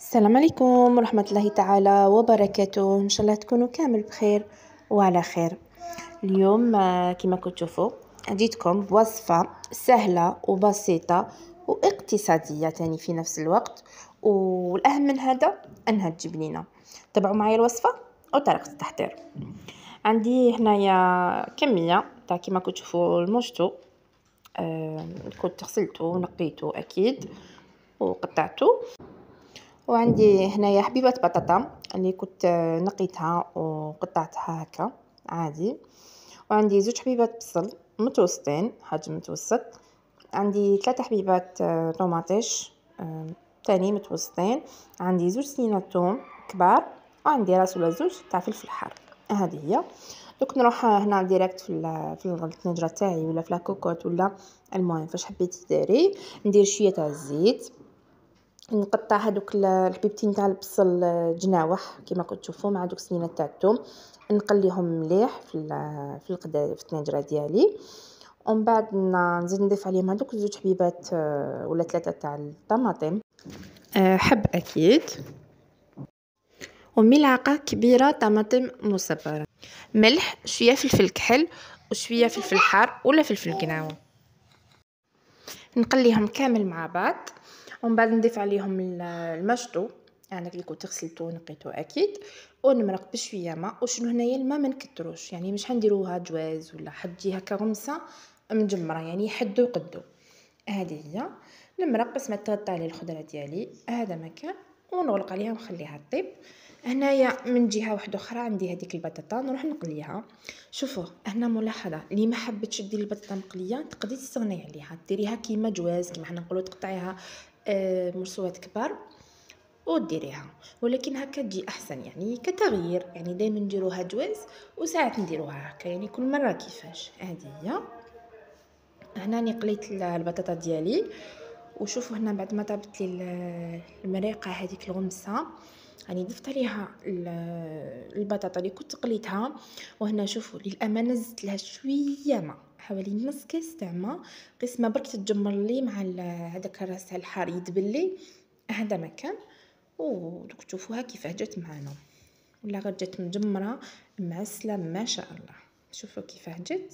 السلام عليكم ورحمة الله تعالى وبركاته. إن شاء الله تكونوا كامل بخير وعلى خير. اليوم كما كنتوا تشوفوا جيتكم بوصفة سهلة وبسيطة واقتصادية تاني في نفس الوقت، والأهم من هذا أنها تجيب لينا. تابعوا معايا الوصفة وطريقة التحضير. عندي هنايا كمية تاع كما كنتوا تشوفوا المشطو، كنت غسلته ونقيته أكيد وقطعته. وعندي هنايا حبيبة بطاطا اللي كنت نقيتها وقطعتها هكا عادي. وعندي 2 حبيبات بصل متوسطين حجم متوسط. عندي 3 حبيبات طوماطيش تاني متوسطين. عندي 2 سنينة ثوم كبار، وعندي راس ولا 2 تاع فلفل حار. هذه هي. دوك نروح هنا ديريكت في الطنجرة تاعي ولا في لاكوكوت ولا المهم فاش حبيتي ديري. ندير شويه تاع الزيت، نقطع هذوك الحبيبتين تاع البصل جناوح كما كنتوا تشوفوا مع دوك سنينه تاع الثوم، نقليهم مليح في القدا في الطنجره ديالي. ومن بعد نزيد نضيف عليهم هذوك 2 حبيبات ولا 3 تاع الطماطم حب اكيد، وملعقه كبيره طماطم مصبره، ملح، شويه فلفل كحل وشويه فلفل حار ولا فلفل قناوه. نقليهم كامل مع بعض، ومن بعد نضيف عليهم المشطو يعني اللي كنت غسلته ونقيته اكيد، ونمرق بشويه ماء. وشنو هنايا الماء ما نكتروش، يعني مش حنديروها جواز ولا حتجي هكا غمسه مجمره، يعني حدو قدو. هذه هي نمرق بس ما تغطى عليه الخضره ديالي هذا مكان، ونغلق عليها ونخليها طيب. هنايا من جهه واحده اخرى عندي هذيك البطاطا نروح نقليها. شوفوا هنا ملاحظه، اللي ما حبتش ديري البطاطا مقليه تقدري تستغني عليها ديريها كيما جواز كيما حنا نقولوا تقطعيها مرسوات كبار وديريها، ولكن هكا تجي احسن يعني كتغيير. يعني دائما نديروها جواز وساعات نديروها هكا، يعني كل مره كيفاش. هذه هي. هنا راني قليت البطاطا ديالي، وشوفوا هنا بعد ما طابت لي المريقه هذيك الغمسه راني ضفت عليها البطاطا اللي كنت قليتها. وهنا شوفوا للامانه زدت لها شويه ماء، حوالي نص كاس تاع ماء، قسمه برك تتجمر لي مع هذاك الراس تاع الحار يدبل هذا مكان. ودوك تشوفوها كيفاه جات معنا، ولا غير جات مجمره معسله ما شاء الله. شوفوا كيفاه جات،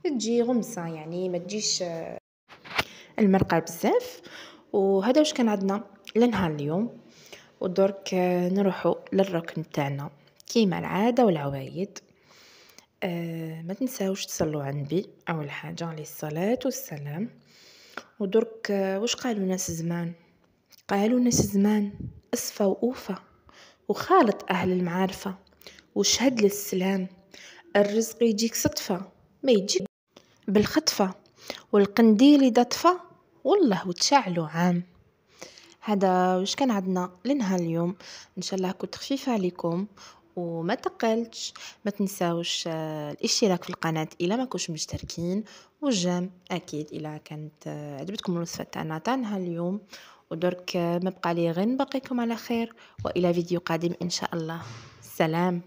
تجي غمسه يعني ما تجيش المرقه بزاف. وهذا واش كان عندنا لنهار اليوم. ودرك نروحوا للركن تاعنا كيما العاده والعوايد. ما تنساوش تصلوا على النبي اول حاجه عليه الصلاه والسلام. ودرك واش قالوا ناس زمان؟ قالوا ناس زمان اصفى وأوفى وخالط اهل المعارفه وشهد للسلام. الرزق يجيك صدفه ما يجيك بالخطفه، والقنديل اذا طفى والله وتشعلوا عام. هذا واش كان عندنا لنهار اليوم. ان شاء الله كنت خفيفه عليكم وما تقلتش. ما تنساوش الاشتراك في القناه الا ما كنتش مشتركين، والجيم اكيد الا كانت عجبتكم الوصفه تاع نهار اليوم. ودرك ما بقى لي غير نبقيكم على خير، والى فيديو قادم ان شاء الله. سلام.